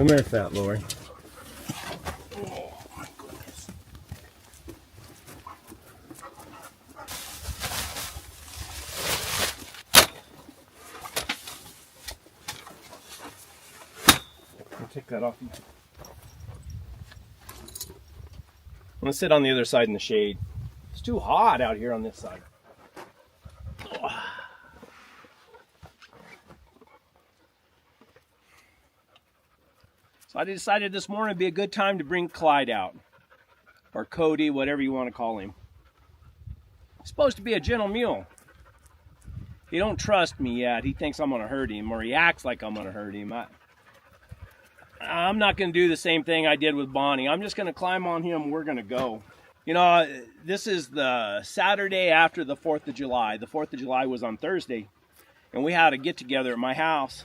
Come here, fat Lori. Oh my goodness. I'll take that off. I'm gonna sit on the other side in the shade. It's too hot out here on this side. So I decided this morning would be a good time to bring Clyde out. Or Cody, whatever you want to call him. He's supposed to be a gentle mule. He don't trust me yet. He thinks I'm gonna hurt him, or he acts like I'm gonna hurt him. I'm not gonna do the same thing I did with Bonnie. I'm just gonna climb on him. We're gonna go. You know, this is the Saturday after the 4th of July. The 4th of July was on Thursday, and we had a get-together at my house.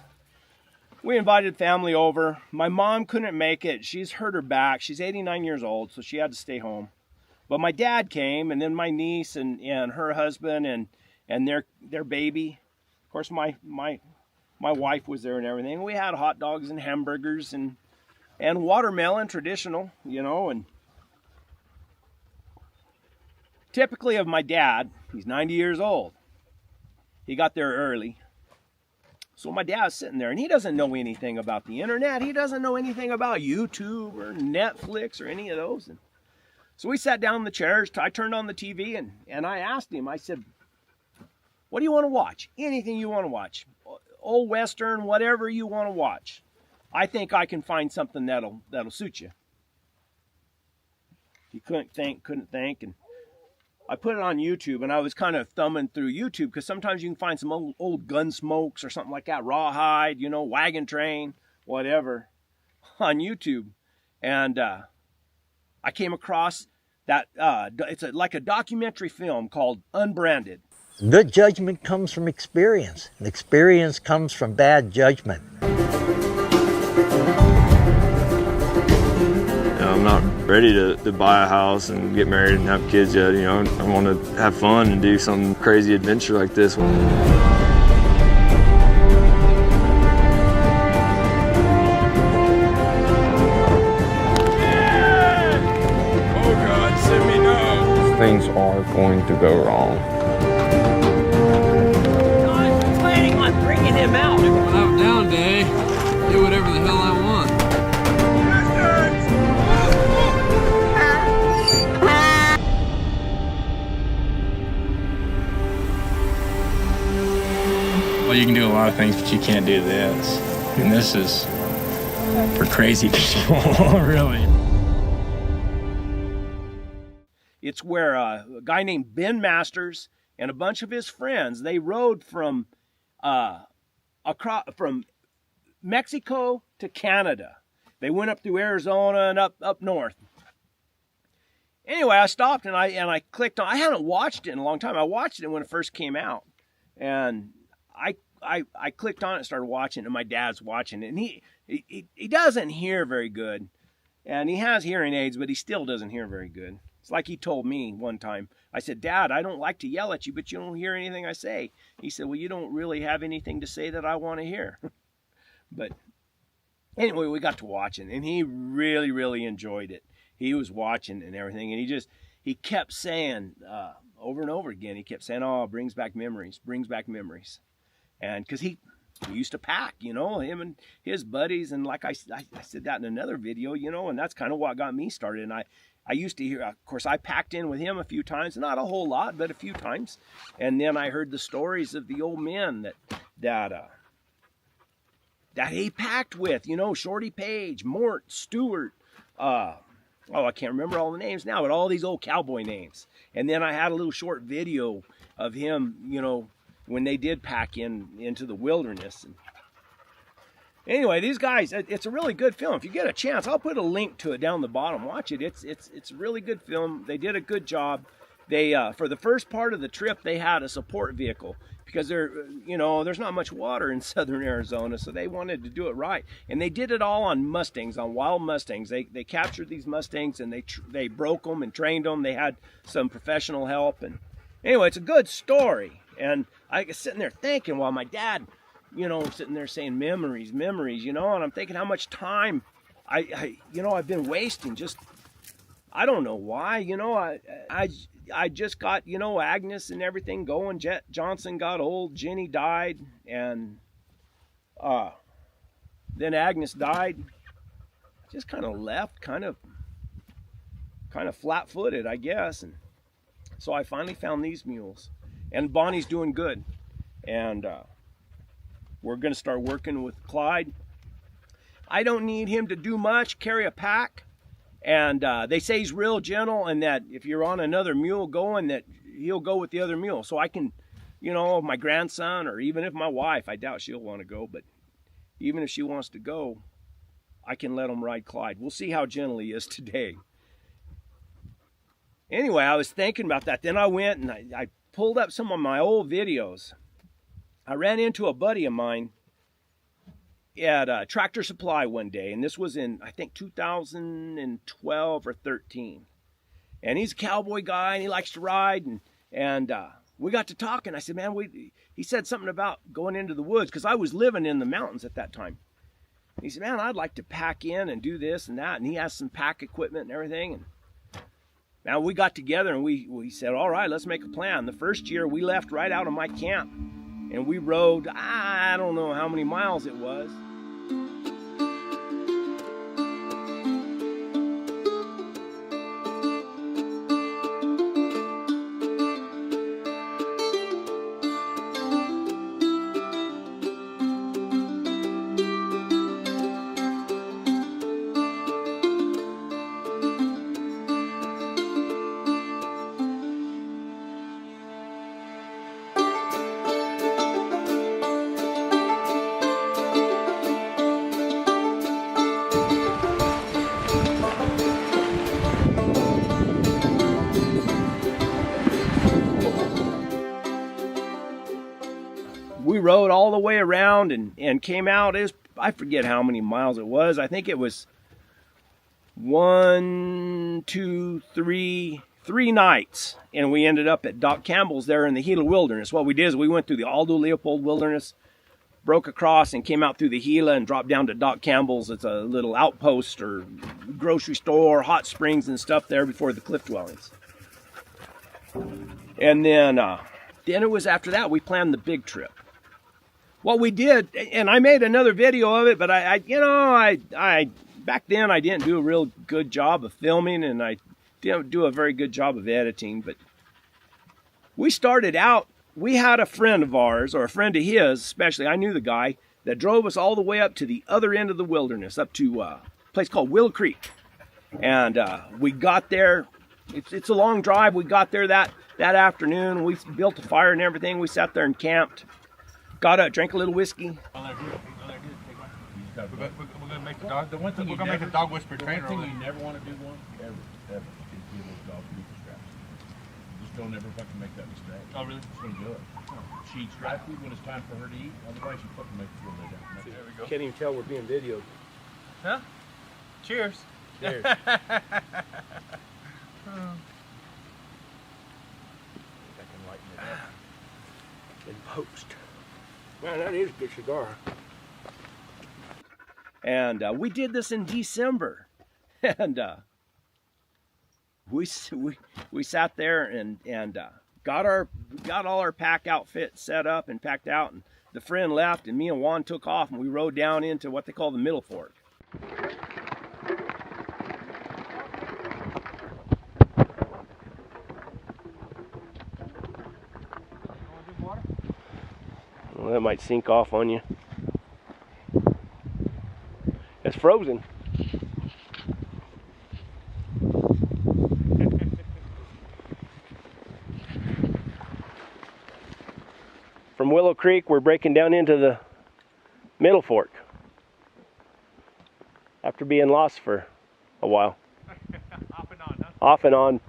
We invited family over. My mom couldn't make it. She's hurt her back. She's 89 years old, so she had to stay home. But my dad came, and then my niece and her husband and their baby. Of course, my wife was there and everything. We had hot dogs and hamburgers and watermelon, traditional, you know, and typically of my dad, he's 90 years old. He got there early. So my dad's sitting there, and he doesn't know anything about the internet. He doesn't know anything about YouTube or Netflix or any of those. And so we sat down in the chairs. I turned on the TV, and I asked him, I said, what do you want to watch? Anything you want to watch. Old Western, whatever you want to watch. I think I can find something that'll suit you. He couldn't think, and I put it on YouTube, and I was kind of thumbing through YouTube because sometimes you can find some old Gunsmokes or something like that, Rawhide, you know, Wagon Train, whatever, on YouTube. And I came across that, it's like a documentary film called Unbranded. Good judgment comes from experience, and experience comes from bad judgment. I'm not ready to buy a house and get married and have kids yet. You know, I want to have fun and do some crazy adventure like this. Yeah. Oh God, send me now. Things are going to go wrong. I'm planning on bringing him out. When I have a down day, do whatever the hell I want. Well, you can do a lot of things, but you can't do this. And this is for crazy people, really. It's where a guy named Ben Masters and a bunch of his friends, they rode from Mexico to Canada. They went up through Arizona and up north. Anyway, I stopped and I clicked on. I hadn't watched it in a long time. I watched it when it first came out, and I clicked on it and started watching it, and my dad's watching it, and he doesn't hear very good, and he has hearing aids, but he still doesn't hear very good. It's like he told me one time. I said, Dad, I don't like to yell at you, but you don't hear anything I say. He said, well, you don't really have anything to say that I want to hear. But anyway, we got to watching, and he really, really enjoyed it. He was watching and everything, and he kept saying over and over again, he kept saying, oh, brings back memories. And because he used to pack, you know, him and his buddies, and like I said that in another video, you know, and that's kind of what got me started. And I used to hear, of course, I packed in with him a few times, not a whole lot, but a few times. And then I heard the stories of the old men that he packed with, you know, Shorty Page, Mort, Stewart, I can't remember all the names now, but all these old cowboy names. And then I had a little short video of him, you know, when they did pack into the wilderness. And anyway, these guys, it's a really good film. If you get a chance, I'll put a link to it down the bottom. Watch it. It's a really good film. They did a good job. They for the first part of the trip, they had a support vehicle because there's not much water in southern Arizona, so they wanted to do it right. And they did it all on Mustangs, on wild Mustangs. They captured these Mustangs, and they broke them and trained them. They had some professional help. And anyway, it's a good story. And I was sitting there thinking while my dad, you know, sitting there saying memories, you know, and I'm thinking how much time I've been wasting just, I don't know why, I just got, Agnes and everything going. Jet Johnson got old, Jenny died, and then Agnes died. Just kind of left, kind of flat-footed, I guess. And so I finally found these mules, and Bonnie's doing good, and we're going to start working with Clyde. I don't need him to do much, carry a pack, and they say he's real gentle, and that if you're on another mule going, that he'll go with the other mule. So I can, my grandson, or even if my wife, I doubt she'll want to go, but even if she wants to go, I can let him ride Clyde. We'll see how gentle he is today. Anyway, I was thinking about that. Then I went and I pulled up some of my old videos. I ran into a buddy of mine at Tractor Supply one day, and this was in, I think, 2012 or 13. And he's a cowboy guy, and he likes to ride, and we got to talking. I said, man, he said something about going into the woods, because I was living in the mountains at that time. And he said, man, I'd like to pack in and do this and that, and he has some pack equipment and everything. And now we got together and we said, all right, let's make a plan. The first year we left right out of my camp, and we rode, I don't know how many miles it was. We rode all the way around and came out. I forget how many miles it was. I think it was 3 nights. And we ended up at Doc Campbell's there in the Gila Wilderness. What we did is we went through the Aldo Leopold Wilderness, broke across and came out through the Gila and dropped down to Doc Campbell's. It's a little outpost or grocery store, hot springs and stuff there before the cliff dwellings. And then it was after that we planned the big trip. What we did, and I made another video of it, but I back then I didn't do a real good job of filming, and I didn't do a very good job of editing. But we started out, we had a friend of ours, or a friend of his especially, I knew the guy, that drove us all the way up to the other end of the wilderness, up to a place called Willow Creek. And we got there, it's a long drive, we got there that afternoon, we built a fire and everything, we sat there and camped. Got up, drank a little whiskey. We're gonna make the dog. The one thing we're gonna make a dog whisperer trainer. The one thing you never want to do, ever, is give those dogs people straps. Just don't ever fucking make that mistake. Oh really? Just don't do it. She eats dry food when it's time for her to eat. Otherwise, you fucking make her go lay down. There we go. Can't even tell we're being videoed. Huh? Cheers. Cheers. I can lighten it up in post. Man, that is a good cigar. And we did this in December, and we sat there and got all our pack outfit set up and packed out, and the friend left, and me and Juan took off, and we rode down into what they call the Middle Fork. Well, that might sink off on you. It's frozen. From Willow Creek, we're breaking down into the Middle Fork after being lost for a while. Off and on, huh? Off and on.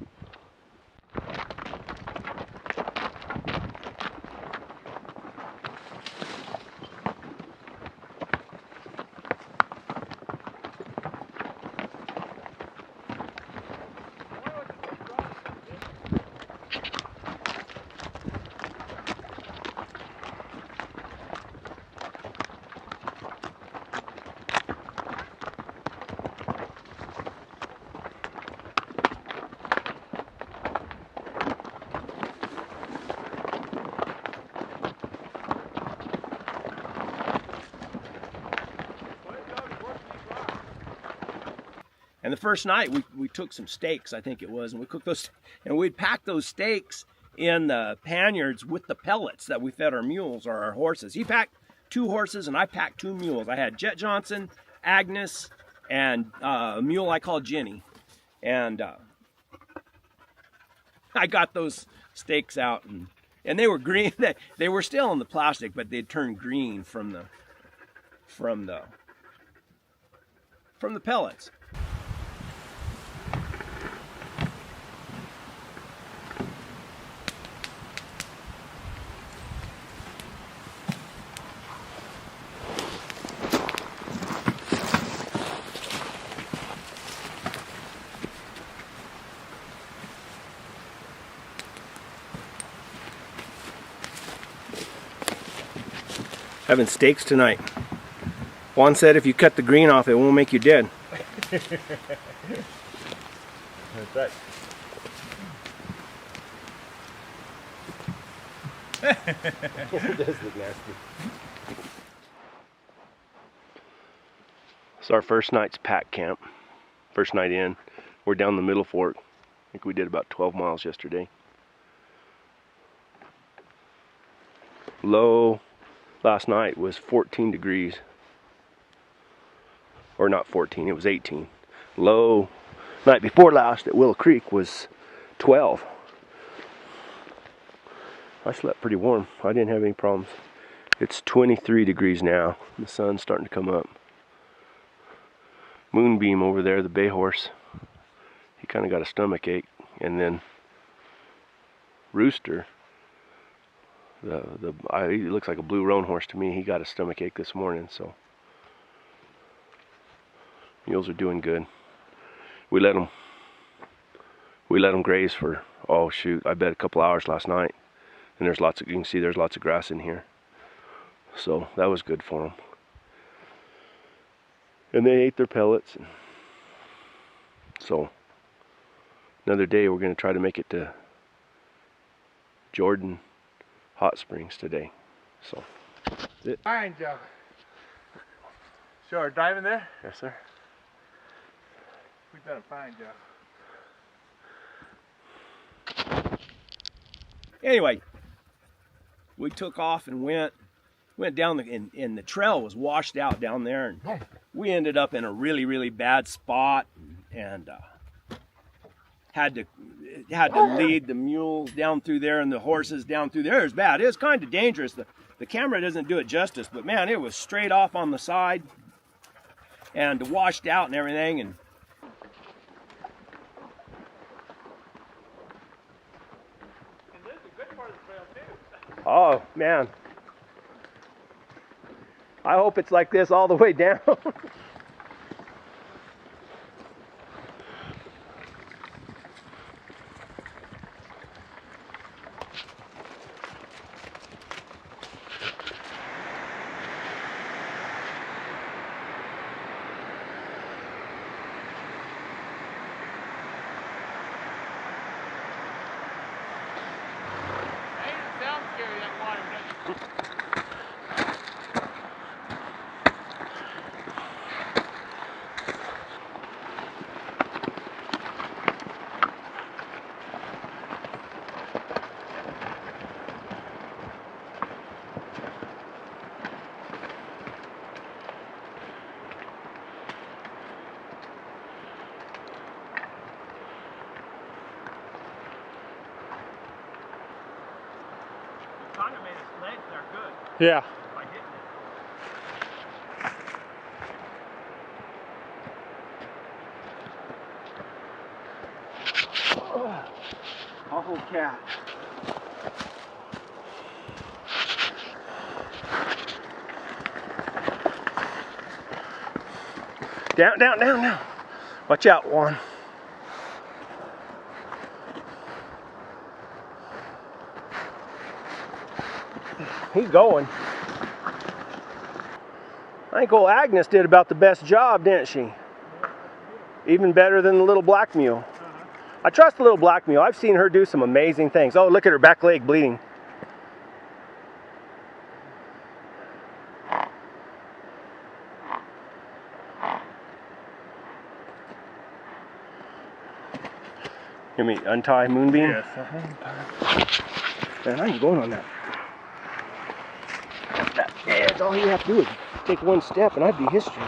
And the first night we took some steaks, I think it was, and we cooked those, and we'd pack those steaks in the panniers with the pellets that we fed our mules or our horses. He packed 2 horses and I packed 2 mules. I had Jet Johnson, Agnes, and a mule I called Jenny. And I got those steaks out, and they were green. They were still in the plastic, but they'd turned green from the pellets. Having steaks tonight. Juan said if you cut the green off, it won't make you dead. That's right. It does look nasty. It's our first night's pack camp. First night in. We're down the middle fork. I think we did about 12 miles yesterday. Low last night was 14 degrees. Or not 14, it was 18. Low night before last at Willow Creek was 12. I slept pretty warm. I didn't have any problems. It's 23 degrees now. The sun's starting to come up. Moonbeam over there, the bay horse, he kind of got a stomach ache. And then Rooster, he looks like a blue roan horse to me. He got a stomach ache this morning, so mules are doing good. We let them graze for, oh shoot, I bet a couple hours last night. And there's lots of, you can see there's lots of grass in here. So that was good for them. And they ate their pellets. So another day we're going to try to make it to Jordan Hot Springs today. So that's it. Fine job. Sure, diving there? Yes, sir. We've done a fine job. Anyway, we took off and went down and the trail was washed out down there, and we ended up in a really bad spot, and had to lead the mules down through there and the horses down through there. It was bad. It was kind of dangerous. The camera doesn't do it justice, but man, it was straight off on the side and washed out and everything. And this is a good part of the trail too. oh man, I hope it's like this all the way down. Sounds scary, that water, doesn't it? Kind of made his legs there good Yeah. by hitting it. Oh, cat. Down. Watch out, Juan. He's going. I think old Agnes did about the best job, didn't she? Even better than the little black mule. I trust the little black mule. I've seen her do some amazing things. Oh, look at her back leg bleeding. Hear me untie Moonbeam? Yes. Man, I ain't going on that. That edge, all you have to do is take one step and I'd be history.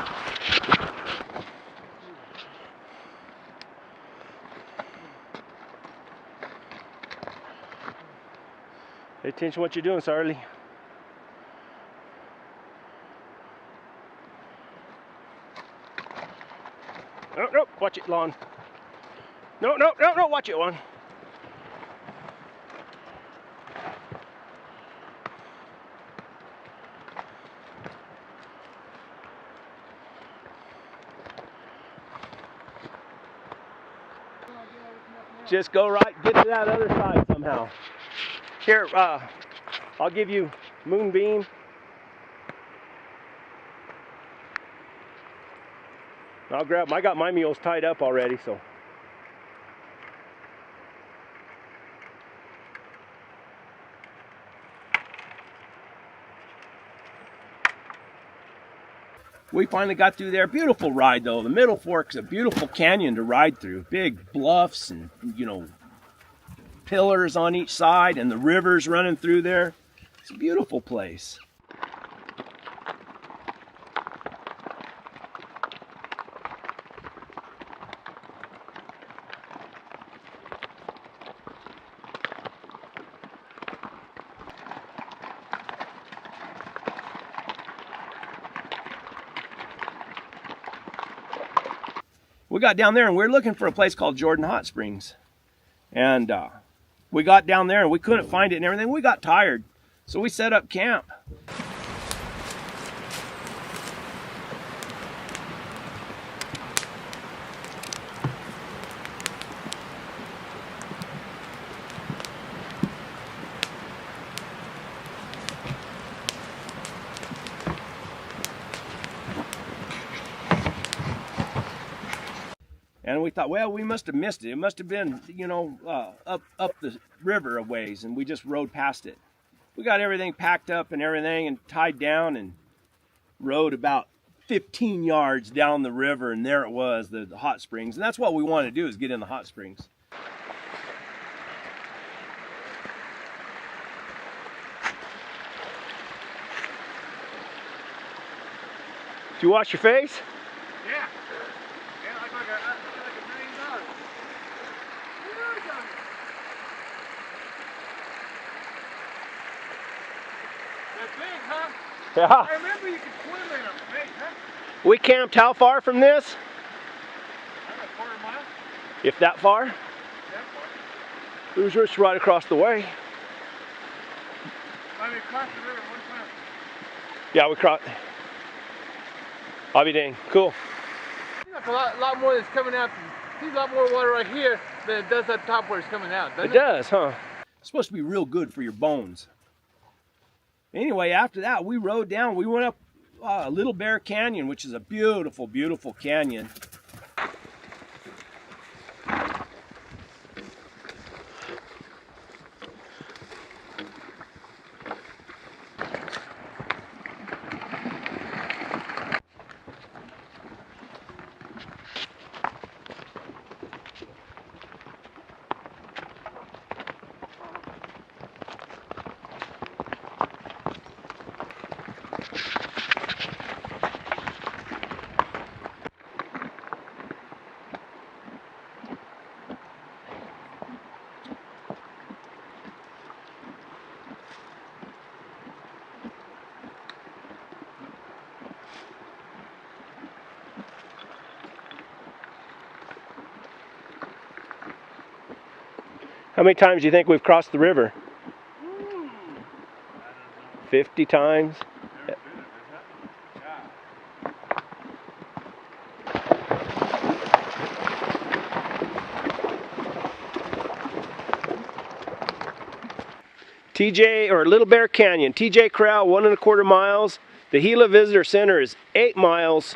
Pay attention to what you're doing, Sarley. No, no, watch it, Lon. No, no, no, no, watch it, Lon. Just go right, get to that other side somehow. Here, I'll give you Moonbeam. I'll grab, I got my mules tied up already, so. We finally got through there. Beautiful ride though. The Middle Fork's a beautiful canyon to ride through. Big bluffs and, you know, pillars on each side and the rivers running through there. It's a beautiful place. We got down there and we were looking for a place called Jordan Hot Springs. And we got down there and we couldn't find it and everything. We got tired. So we set up camp. And we thought, well, we must have missed it. It must have been, you know, up the river a ways, and we just rode past it. We got everything packed up and everything and tied down and rode about 15 yards down the river, and there it was, the hot springs. And that's what we want to do, is get in the hot springs. Did you wash your face? Yeah. Yeah, like $1 million. They're big, huh? Yeah. I remember you could swim in them. Big, huh? We camped how far from this? I got a quarter mile. If that far? That far. It was just right across the way. I mean, across the river one time. Yeah, we crossed. I'll be dang. Cool. There's a lot more that's coming out. There's a lot more water right here than it does at the top where it's coming out. It does, huh? It's supposed to be real good for your bones. Anyway, after that, we rode down. We went up Little Bear Canyon, which is a beautiful, beautiful canyon. How many times do you think we've crossed the river? 50 times? TJ, or Little Bear Canyon, TJ Corral, 1¼ miles. The Gila Visitor Center is 8 miles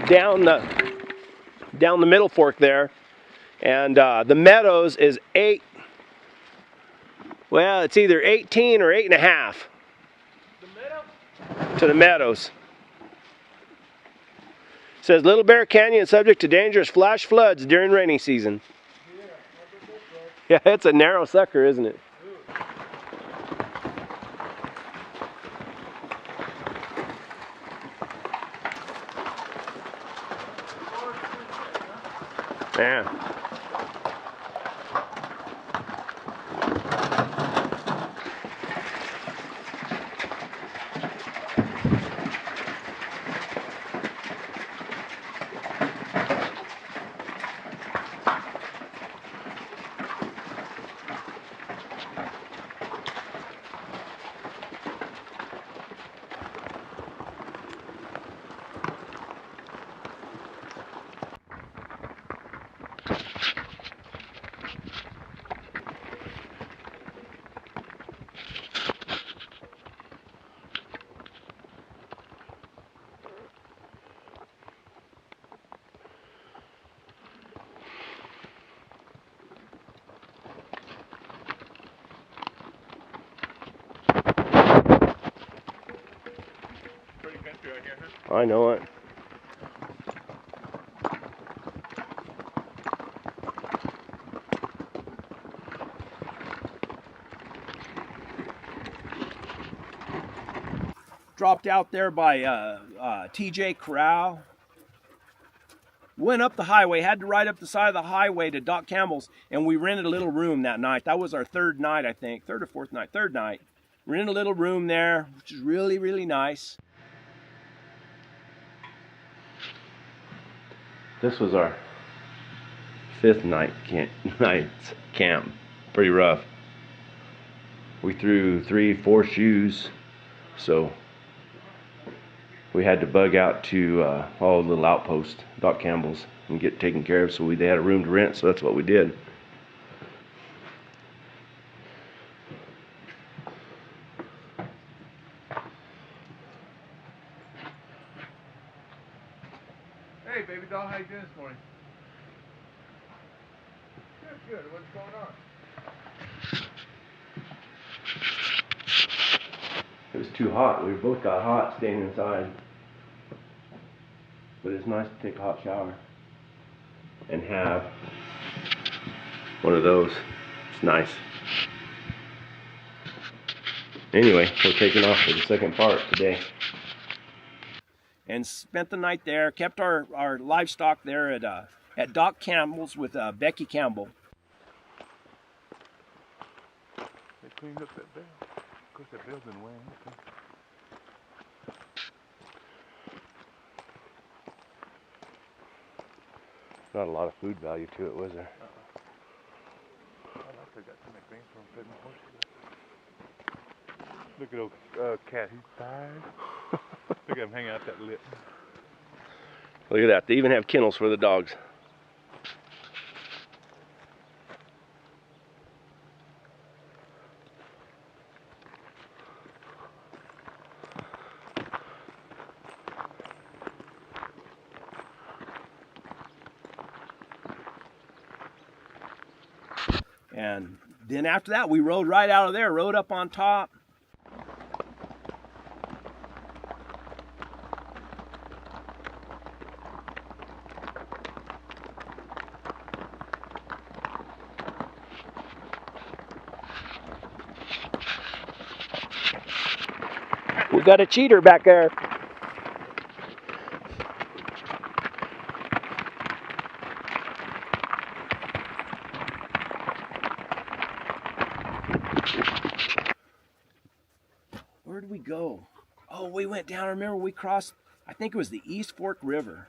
down the Middle Fork there. And the Meadows is 8. Well, it's either 18 or 8.5 to the Meadows. It says Little Bear Canyon subject to dangerous flash floods during rainy season. Yeah, it's a narrow sucker, isn't it? Man. I know it. Dropped out there by TJ Corral. Went up the highway, had to ride up the side of the highway to Doc Campbell's, and we rented a little room that night. That was our third night, I think. Third or fourth night. Third night. Rented a little room there, which is really, really nice. This was our fifth night camp. Pretty rough. We threw 3-4 shoes, so we had to bug out to all the little outposts, Doc Campbell's, and get taken care of. So they had a room to rent, so that's what we did. Hey, baby doll, how you doing this morning? Good, good. What's going on? It was too hot. We both got hot staying inside. But it's nice to take a hot shower and have one of those. It's nice. Anyway, we're taking off for the second part today. And spent the night there, kept our livestock there at Doc Campbell's with Becky Campbell. They cleaned up that bell. Of course, that bell's been weighing. Not a lot of food value to it, was there? I like they got some things from fed my horses. Look at old cat, he's tired. Look at him hanging out that lip. Look at that. They even have kennels for the dogs. And then after that, we rode right out of there, rode up on top. We got a cheater back there. Where did we go? Oh, we went down. Remember, we crossed, I think it was the East Fork River.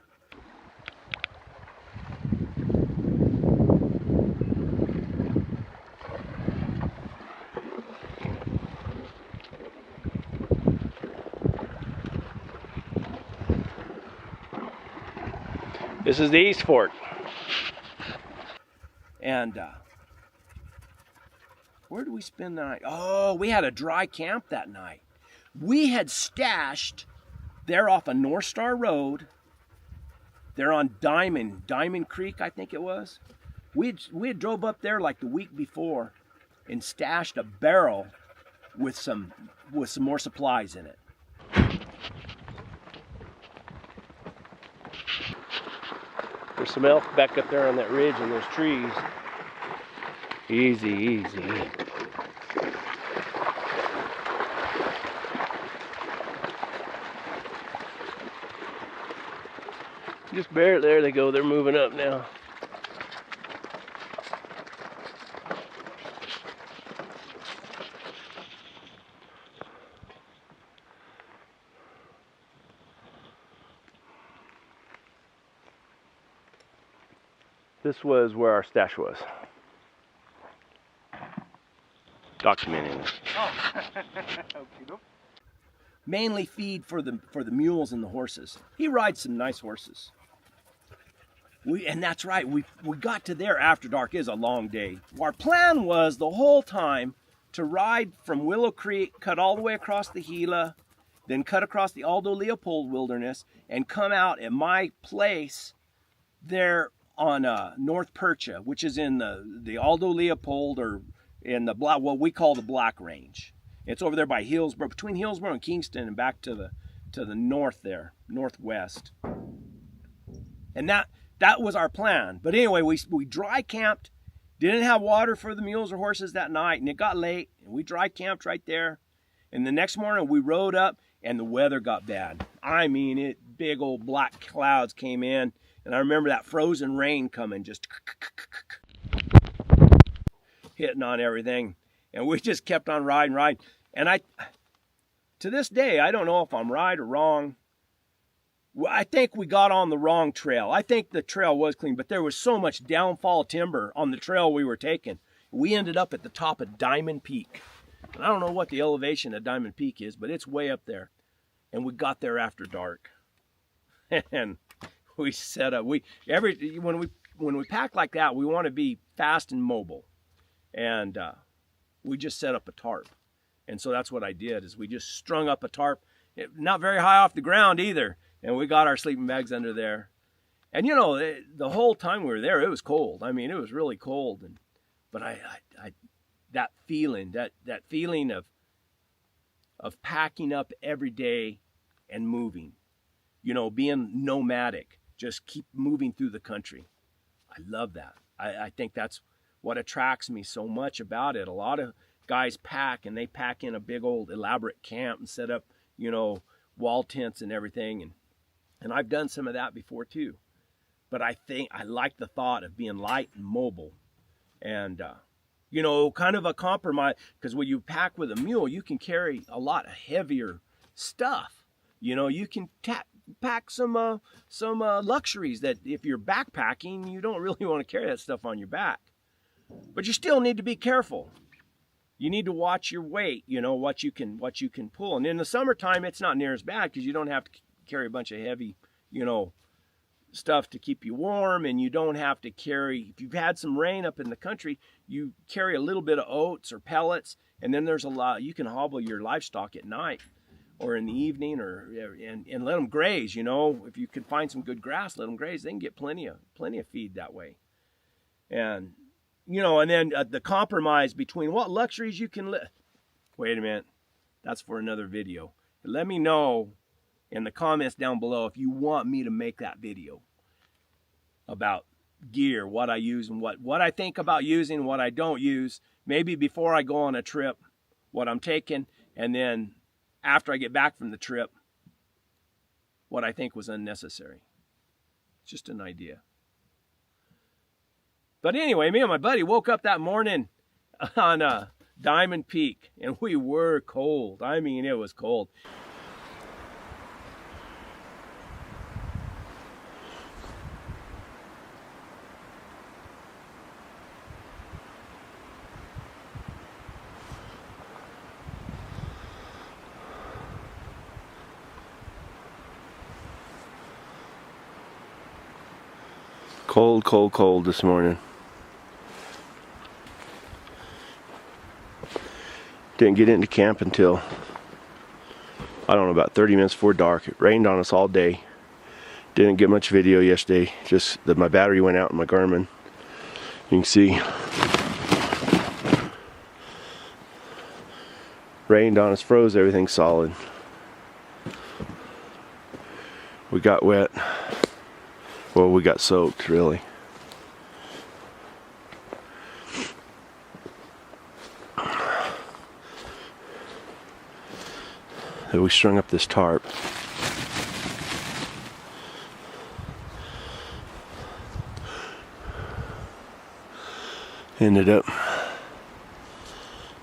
This is the East Fork. And where did we spend the night? Oh, we had a dry camp that night. We had stashed there off of North Star Road. They're on Diamond Creek, I think it was. We had drove up there like the week before and stashed a barrel with some more supplies in it. There's some elk back up there on that ridge and those trees. Easy, easy. Just barely, there they go, they're moving up now. This was where our stash was. Documenting it. Oh. Mainly feed for the mules and the horses. He rides some nice horses. And that's right, we got to there after dark. It was a long day. Our plan was the whole time to ride from Willow Creek, cut all the way across the Gila, then cut across the Aldo Leopold Wilderness, and come out at my place there on North Percha, which is in the Aldo Leopold, or in the what we call the Black Range. It's over there by Hillsborough, between Hillsborough and Kingston, and back to the north there, northwest. And that was our plan. But anyway, we dry camped, didn't have water for the mules or horses that night, and it got late, and we dry camped right there. And the next morning we rode up, and the weather got bad. I mean, big old black clouds came in, and I remember that frozen rain coming, just hitting on everything. And we just kept on riding. And to this day, I don't know if I'm right or wrong. I think we got on the wrong trail. I think the trail was clean, but there was so much downfall timber on the trail we were taking. We ended up at the top of Diamond Peak. And I don't know what the elevation of Diamond Peak is, but it's way up there. And we got there after dark. And we set up. When we pack like that, we want to be fast and mobile. And we just set up a tarp. And so that's what I did, is we just strung up a tarp, not very high off the ground either. And we got our sleeping bags under there. And you know, the whole time we were there, it was cold. I mean, it was really cold. But that feeling of packing up every day and moving, you know, being nomadic, just keep moving through the country. I love that. I think that's what attracts me so much about it. A lot of guys pack, and they pack in a big old elaborate camp and set up, you know, wall tents and everything. And I've done some of that before too. But I think I like the thought of being light and mobile. And, you know, kind of a compromise, because when you pack with a mule, you can carry a lot of heavier stuff. You know, you can pack some luxuries that if you're backpacking, you don't really want to carry that stuff on your back. But you still need to be careful. You need to watch your weight, you know, what you can pull. And in the summertime, it's not near as bad because you don't have to carry a bunch of heavy, you know, stuff to keep you warm, and you don't have to carry, if you've had some rain up in the country, you carry a little bit of oats or pellets, and then there's a lot, you can hobble your livestock at night or in the evening, and let them graze, you know. If you can find some good grass, let them graze. They can get plenty of feed that way. And, you know, and then the compromise between what luxuries you can live. Wait a minute, that's for another video. Let me know in the comments down below if you want me to make that video about gear, what I use and what I think about using, what I don't use, maybe before I go on a trip, what I'm taking, and then after I get back from the trip, what I think was unnecessary. It's just an idea. But anyway, me and my buddy woke up that morning on Diamond Peak, and we were cold. I mean, it was cold. Cold, cold, cold this morning. Didn't get into camp until, I don't know, about 30 minutes before dark. It rained on us all day. Didn't get much video yesterday. Just that my battery went out in my Garmin. You can see. Rained on us, froze everything solid. We got wet. Well, we got soaked, really. we strung up this tarp. Ended up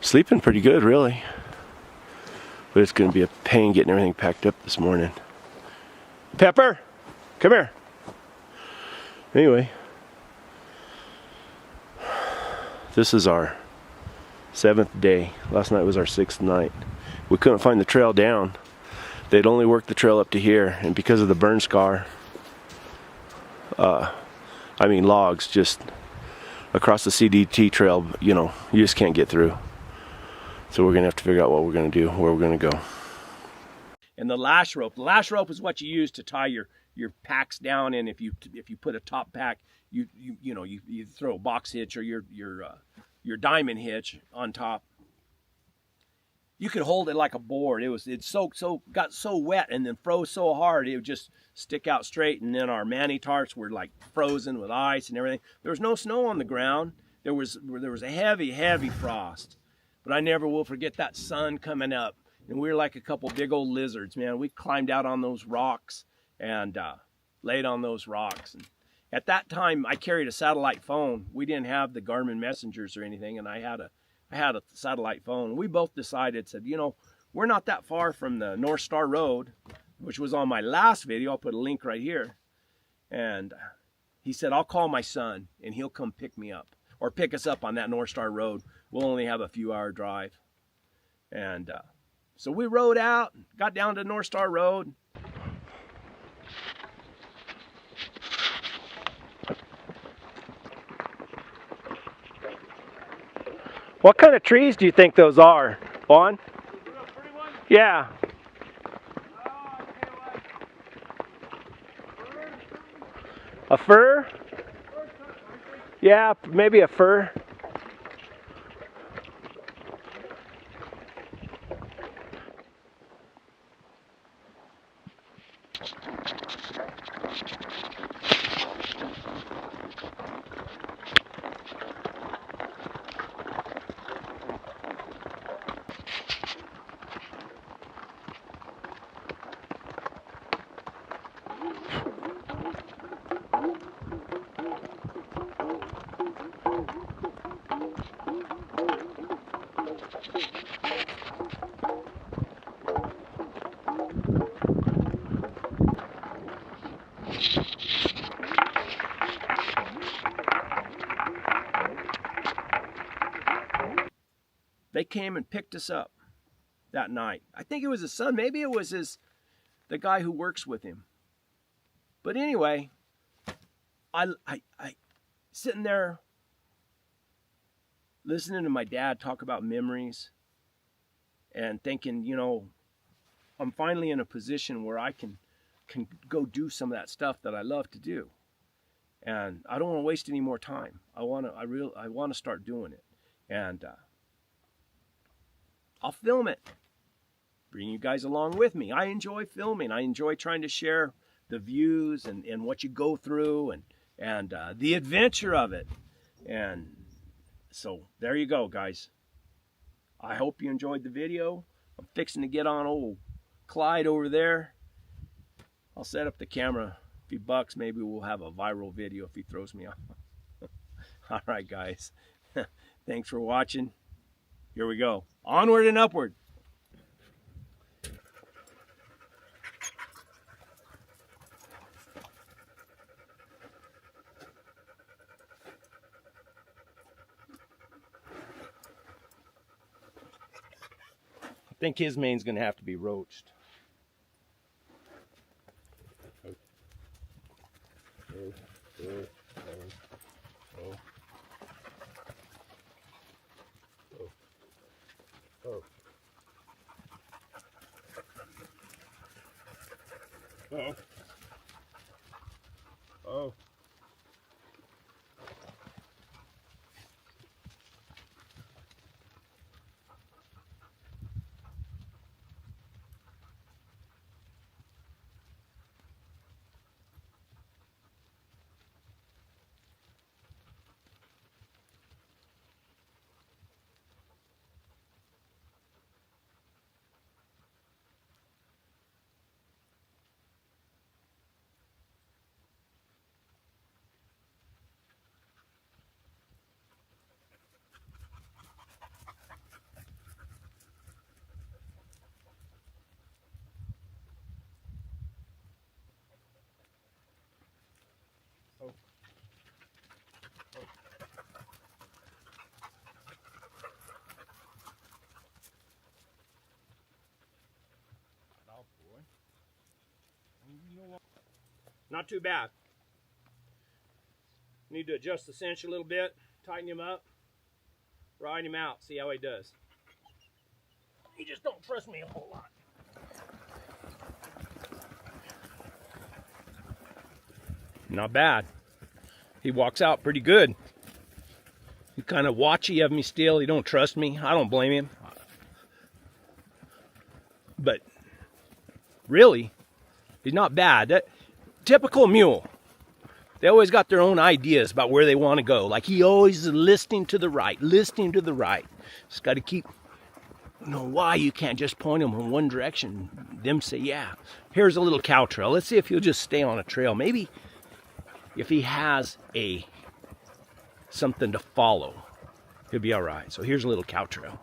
sleeping pretty good, really. But it's going to be a pain getting everything packed up this morning. Pepper, come here. Anyway, this is our 7th day. Last night was our 6th night. We couldn't find the trail down. They'd only worked the trail up to here, and because of the burn scar, logs just across the CDT trail, you know, you just can't get through. So we're gonna have to figure out what we're gonna do, where we're gonna go. And the lash rope is what you use to tie your packs down. And if you put a top pack, you throw a box hitch or your diamond hitch on top. You could hold it like a board. It got so wet and then froze so hard it would just stick out straight. And then our mani tarps were like frozen with ice and everything. There was no snow on the ground. There was a heavy frost. But I never will forget that sun coming up. And we were like a couple big old lizards, man. We climbed out on those rocks and laid on those rocks. And at that time, I carried a satellite phone. We didn't have the Garmin messengers or anything, and I had a satellite phone. We both said, you know, we're not that far from the North Star Road, which was on my last video. I'll put a link right here. And he said, I'll call my son, and he'll come pick me up or pick us up on that North Star Road. We'll only have a few-hour drive. And so we rode out, got down to North Star Road. What kind of trees do you think those are, Juan? Yeah. A fir? Yeah, maybe a fir. They came and picked us up that night. I think it was his son. Maybe it was the guy who works with him. But anyway, I sitting there listening to my dad talk about memories and thinking, you know, I'm finally in a position where I can go do some of that stuff that I love to do. And I don't want to waste any more time. I want to start doing it. And I'll film it. Bring you guys along with me. I enjoy filming. I enjoy trying to share the views and what you go through and the adventure of it. And so there you go, guys. I hope you enjoyed the video. I'm fixing to get on old Clyde over there. I'll set up the camera. If he bucks, maybe we'll have a viral video if he throws me off. All right, guys. Thanks for watching. Here we go. Onward and upward. I think his mane's going to have to be roached. Oh. Not too bad. Need to adjust the cinch a little bit, tighten him up, ride him out, see how he does. He just don't trust me a whole lot. Not bad. He walks out pretty good. He's kind of watchy of me still. He don't trust me. I don't blame him. But really, he's not bad. That typical mule. They always got their own ideas about where they want to go. Like he always is listening to the right, listening to the right. Just got to keep, why you can't just point them in one direction. Them say, yeah. Here's a little cow trail. Let's see if he'll just stay on a trail. Maybe if he has something to follow, he'll be all right. So here's a little cow trail.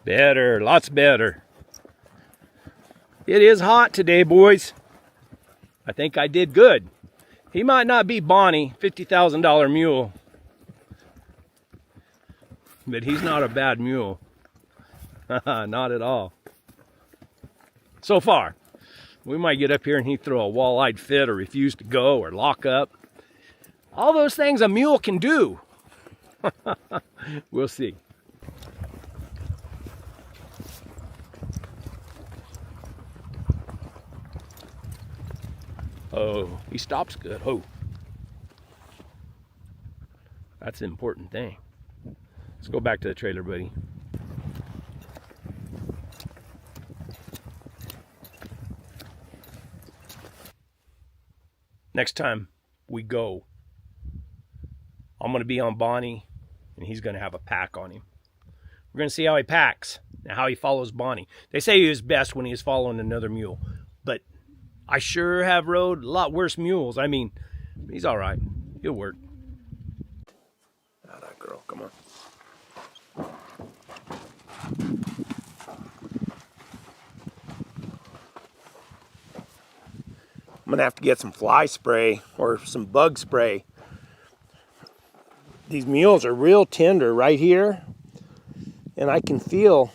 Better, lots better. It is hot today, boys. I think I did good. He might not be Bonnie, $50,000 mule, but he's not a bad mule. Not at all. So far. We might get up here and he throw a wall-eyed fit or refuse to go or lock up. All those things a mule can do. We'll see. Oh, he stops good. Oh, that's an important thing. Let's go back to the trailer, buddy. Next time we go, I'm going to be on Bonnie, and he's going to have a pack on him. We're going to see how he packs and how he follows Bonnie. They say he was best when he was following another mule, but I sure have rode a lot worse mules. I mean, he's all right. He'll work. Ah, that girl, come on. I'm gonna have to get some fly spray or some bug spray. These mules are real tender right here, and I can feel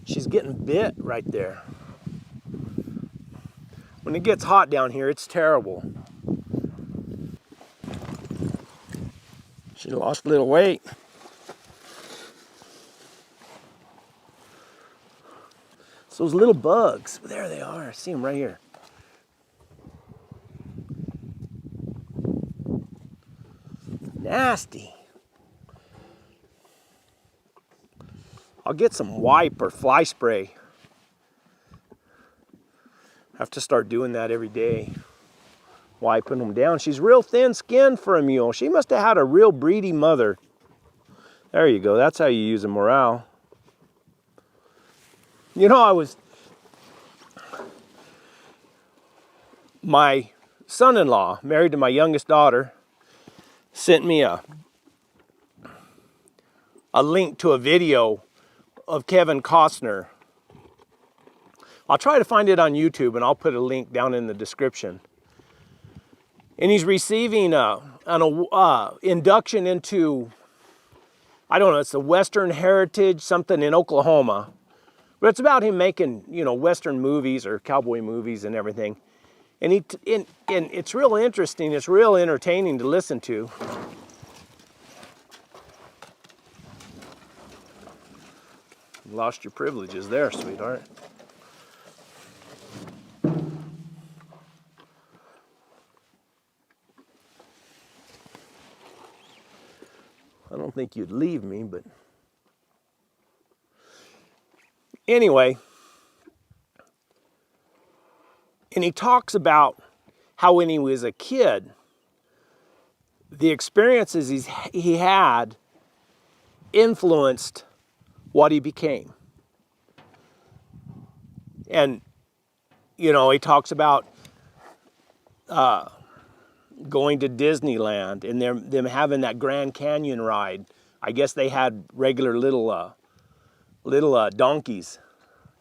she's getting bit right there. When it gets hot down here, it's terrible. She lost a little weight. It's those little bugs. There they are. I see them right here. Nasty. I'll get some wipe or fly spray. Have to start doing that every day. Wiping them down. She's real thin skinned for a mule. She must have had a real breedy mother. There you go. That's how you use a morale. You know, my son-in-law, married to my youngest daughter, sent me a link to a video of Kevin Costner. I'll try to find it on YouTube, and I'll put a link down in the description. And he's receiving an induction into, I don't know, it's the Western Heritage, something in Oklahoma. But it's about him making, Western movies or cowboy movies and everything. And it's real interesting. It's real entertaining to listen to. You lost your privileges there, sweetheart. I don't think you'd leave me, but anyway. And he talks about how when he was a kid, the experiences he had influenced what he became. And, he talks about going to Disneyland and them having that Grand Canyon ride. I guess they had regular little donkeys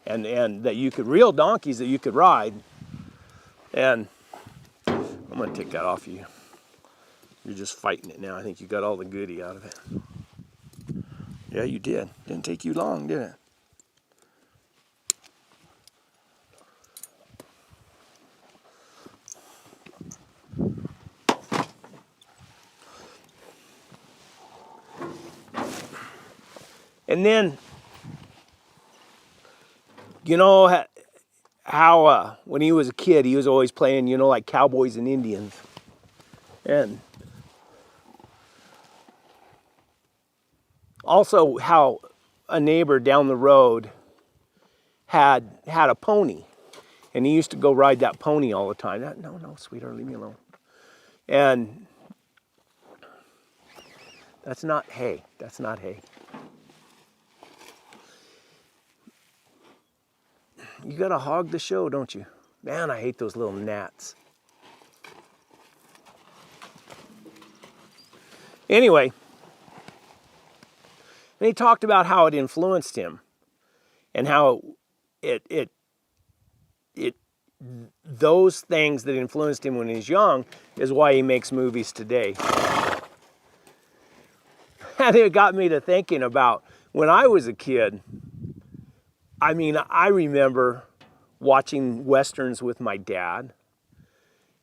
and that you could, real donkeys that you could ride. And I'm gonna take that off you. You're just fighting it now. I think you got all the goodie out of it. Yeah, you did. Didn't take you long, did it? And then, you know how when he was a kid, he was always playing, you know, like cowboys and Indians. And also how a neighbor down the road had a pony. And he used to go ride that pony all the time. No, sweetheart, leave me alone. And that's not hay. That's not hay. You gotta hog the show, don't you? Man, I hate those little gnats. Anyway, and he talked about how it influenced him and how those things that influenced him when he was young is why he makes movies today. And it got me to thinking about when I was a kid. I mean, I remember watching Westerns with my dad.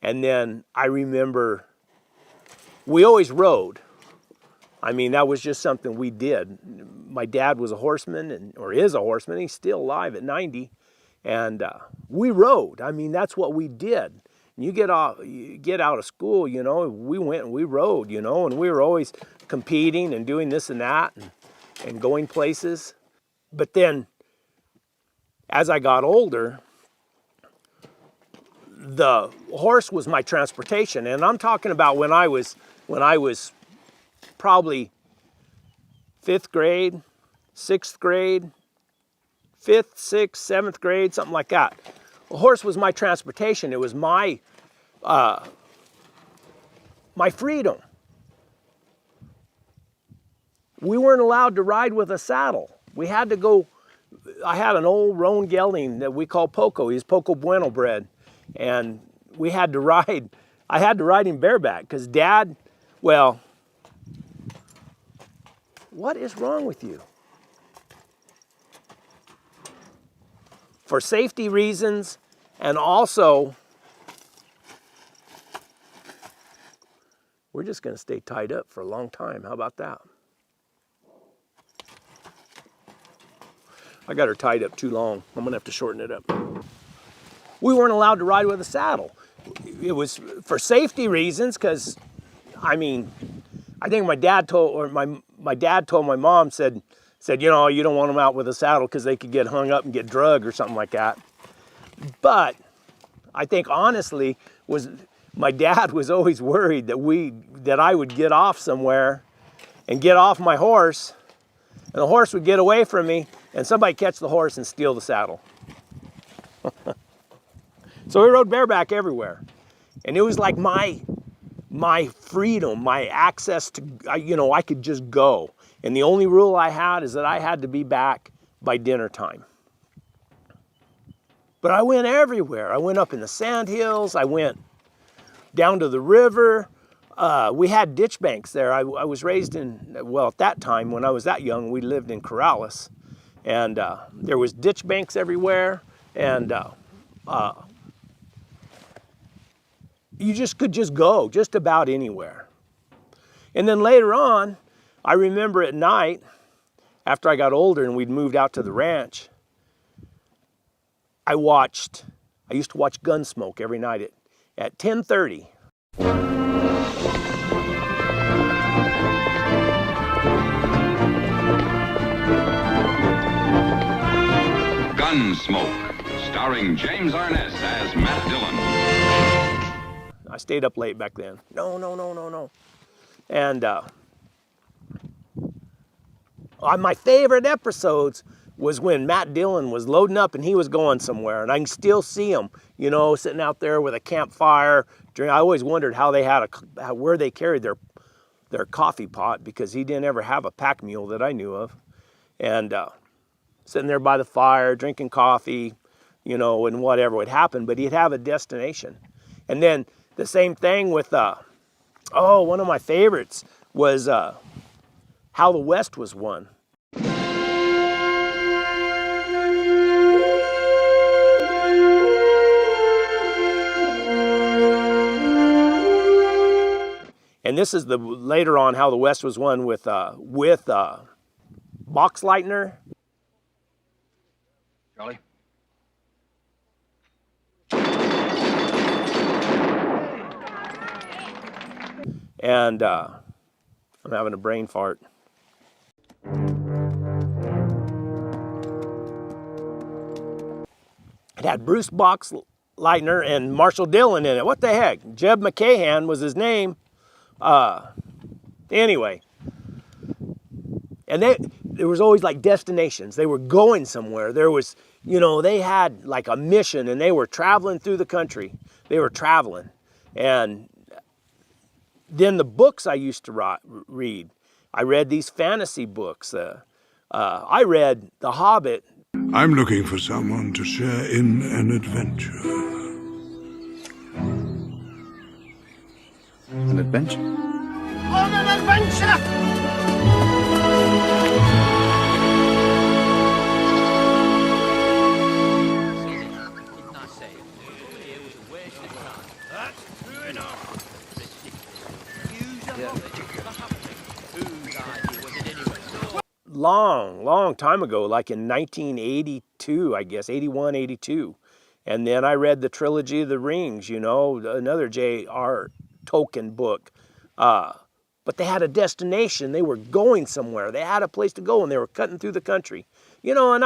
And then I remember we always rode. I mean, that was just something we did. My dad was a horseman, or is a horseman. He's still alive at 90. And we rode. I mean, that's what we did. You get out of school, you know, we went and we rode, you know, and we were always competing and doing this and that and going places. But then, as I got older, the horse was my transportation. And I'm talking about when I was probably 5th grade, 6th grade, 5th, 6th, 7th grade, something like that. A horse was my transportation. It was my freedom. We weren't allowed to ride with a saddle. We had to go. I had an old roan gelding that we call Poco. He's Poco Bueno bred. And we had to ride. I had to ride him bareback because Dad, well, what is wrong with you? For safety reasons, and also, we're just going to stay tied up for a long time. How about that? I got her tied up too long. I'm going to have to shorten it up. We weren't allowed to ride with a saddle. It was for safety reasons, because, I mean, I think my dad told my mom, said, you know, you don't want them out with a saddle because they could get hung up and get drugged or something like that. But I think honestly my dad was always worried that I would get off somewhere and get off my horse, and the horse would get away from me and somebody catch the horse and steal the saddle. So we rode bareback everywhere. And it was like my freedom, my access to, you know, I could just go. And the only rule I had is that I had to be back by dinner time. But I went everywhere. I went up in the sand hills. I went down to the river. We had ditch banks there. I was raised in, well, at that time, when I was that young, we lived in Corrales. And there was ditch banks everywhere. And you could just go just about anywhere. And then later on, I remember at night, after I got older and we'd moved out to the ranch, I used to watch Gunsmoke every night at 10:30. Gunsmoke, starring James Arness as Matt Dillon. I stayed up late back then. No. And my favorite episodes was when Matt Dillon was loading up and he was going somewhere, and I can still see him, you know, sitting out there with a campfire. I always wondered how they where they carried their coffee pot, because he didn't ever have a pack mule that I knew of. And sitting there by the fire, drinking coffee, you know, and whatever would happen, but he'd have a destination. And then the same thing with, one of my favorites was How the West Was Won. And this is later on How the West Was Won with Boxleitner. Charlie? And I'm having a brain fart. It had Bruce Boxleitner and Marshall Dillon in it. What the heck? Jeb McCahan was his name. Anyway. And there was always like destinations. They were going somewhere. There was, you know, they had like a mission and they were traveling through the country. They were traveling. And then the books I used to read, I read these fantasy books. I read The Hobbit. I'm looking for someone to share in an adventure. An adventure? On an adventure! Long time ago, like in 1982, I guess, 81, 82. And then I read the Trilogy of the Rings, you know, another J.R. Tolkien book. But they had a destination. They were going somewhere. They had a place to go, and they were cutting through the country. You know, and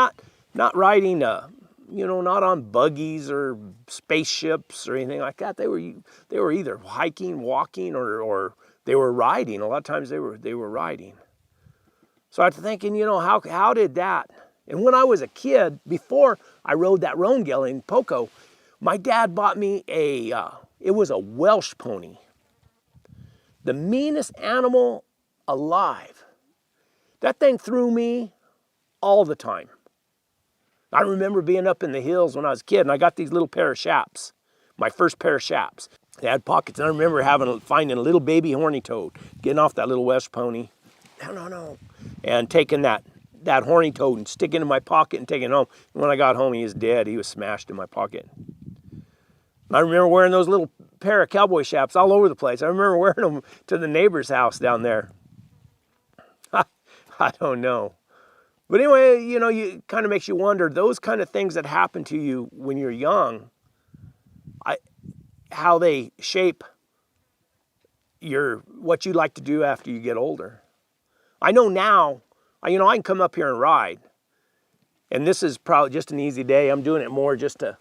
not riding, you know, not on buggies or spaceships or anything like that. They were either hiking, walking, or they were riding. A lot of times they were riding. So I was thinking, you know, how did that? And when I was a kid, before I rode that roan gelding, Poco, my dad bought me it was a Welsh pony. The meanest animal alive. That thing threw me all the time. I remember being up in the hills when I was a kid, and I got these little pair of chaps, my first pair of chaps. They had pockets, and I remember finding a little baby horny toad, getting off that little Welsh pony. No. And taking that horny toad and sticking it in my pocket and taking it home. And when I got home, he was dead. He was smashed in my pocket. I remember wearing those little pair of cowboy chaps all over the place. I remember wearing them to the neighbor's house down there. I don't know. But anyway, you know, it kind of makes you wonder, those kind of things that happen to you when you're young, how they shape what you like to do after you get older. I know now, you know, I can come up here and ride. And this is probably just an easy day. I'm doing it more just to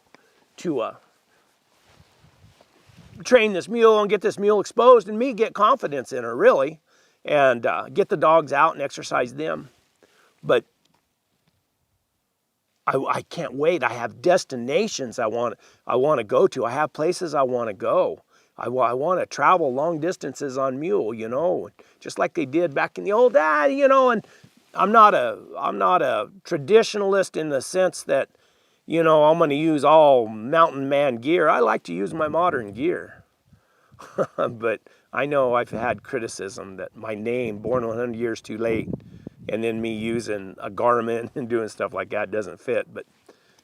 train this mule and get this mule exposed and me get confidence in her, really. And get the dogs out and exercise them. But I can't wait. I have destinations I want to go to. I have places I want to go. I want to travel long distances on mule, you know, just like they did back in the old days, you know. And I'm not a traditionalist in the sense that, you know, I'm going to use all mountain man gear. I like to use my modern gear. But I know I've had criticism that my name, Born 100 Years Too Late, and then me using a Garmin and doing stuff like that doesn't fit. But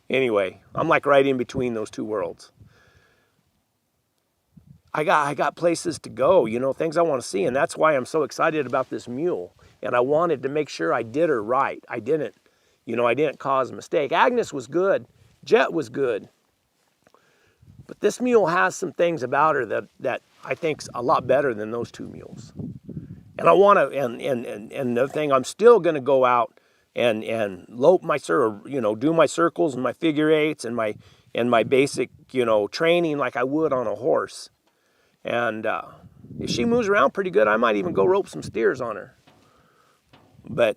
anyway, I'm like right in between those two worlds. I got places to go, you know, things I want to see, and that's why I'm so excited about this mule. And I wanted to make sure I did her right. I didn't cause a mistake. Agnes was good. Jet was good. But this mule has some things about her that I think's a lot better than those two mules. And I want to, and the thing, I'm still going to go out and lope my do my circles and my figure eights and my basic, you know, training like I would on a horse. And if she moves around pretty good, I might even go rope some steers on her. But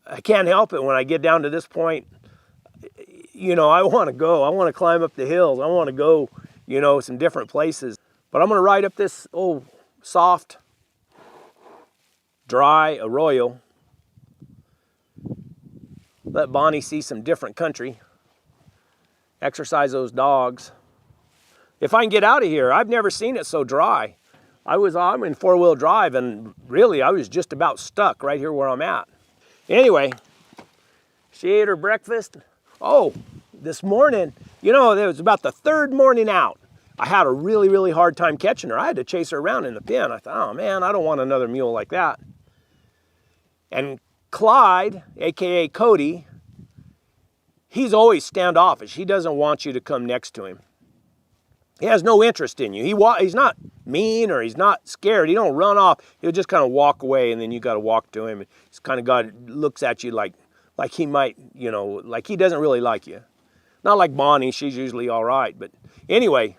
I can't help it when I get down to this point. You know, I want to go. I want to climb up the hills. I want to go, you know, some different places. But I'm going to ride up this old soft, dry arroyo. Let Bonnie see some different country. Exercise those dogs. If I can get out of here, I've never seen it so dry. I'm in four-wheel drive, and really, I was just about stuck right here where I'm at. Anyway, she ate her breakfast. Oh, this morning, you know, it was about the third morning out. I had a really, really hard time catching her. I had to chase her around in the pen. I thought, oh man, I don't want another mule like that. And Clyde, aka Cody, he's always standoffish. He doesn't want you to come next to him. He has no interest in you. He's not mean or he's not scared. He don't run off. He'll just kind of walk away, and then you got to walk to him. He's kind of looks at you like he might, you know, like he doesn't really like you. Not like Bonnie. She's usually all right. But anyway,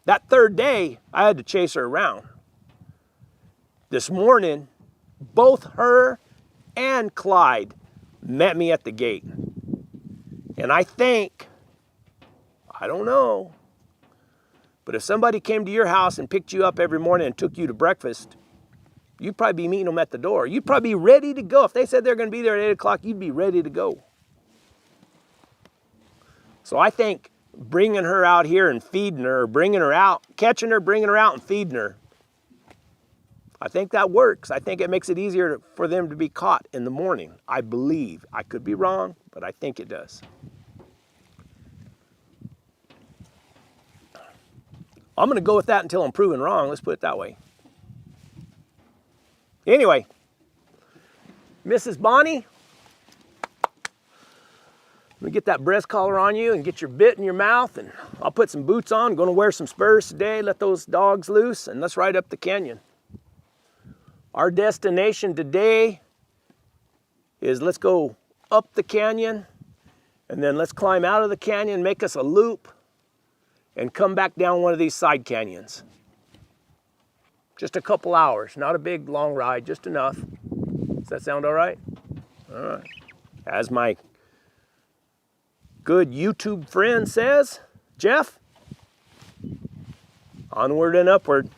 that third day, I had to chase her around. This morning, both her and Clyde met me at the gate. And I think, I don't know, but if somebody came to your house and picked you up every morning and took you to breakfast, you'd probably be meeting them at the door. You'd probably be ready to go. If they said they're going to be there at 8 o'clock, you'd be ready to go. So I think bringing her out here and feeding her, or bringing her out, catching her, bringing her out and feeding her, I think that works. I think it makes it easier for them to be caught in the morning. I believe. I could be wrong, but I think it does. I'm going to go with that until I'm proven wrong. Let's put it that way. Anyway, Mrs. Bonnie, let me get that breast collar on you and get your bit in your mouth, and I'll put some boots on. I'm going to wear some spurs today, let those dogs loose, and let's ride up the canyon. Our destination today is let's go up the canyon, and then let's climb out of the canyon, make us a loop, and come back down one of these side canyons. Just a couple hours, not a big long ride, just enough. Does that sound all right? All right. As my good YouTube friend says, Jeff, onward and upward.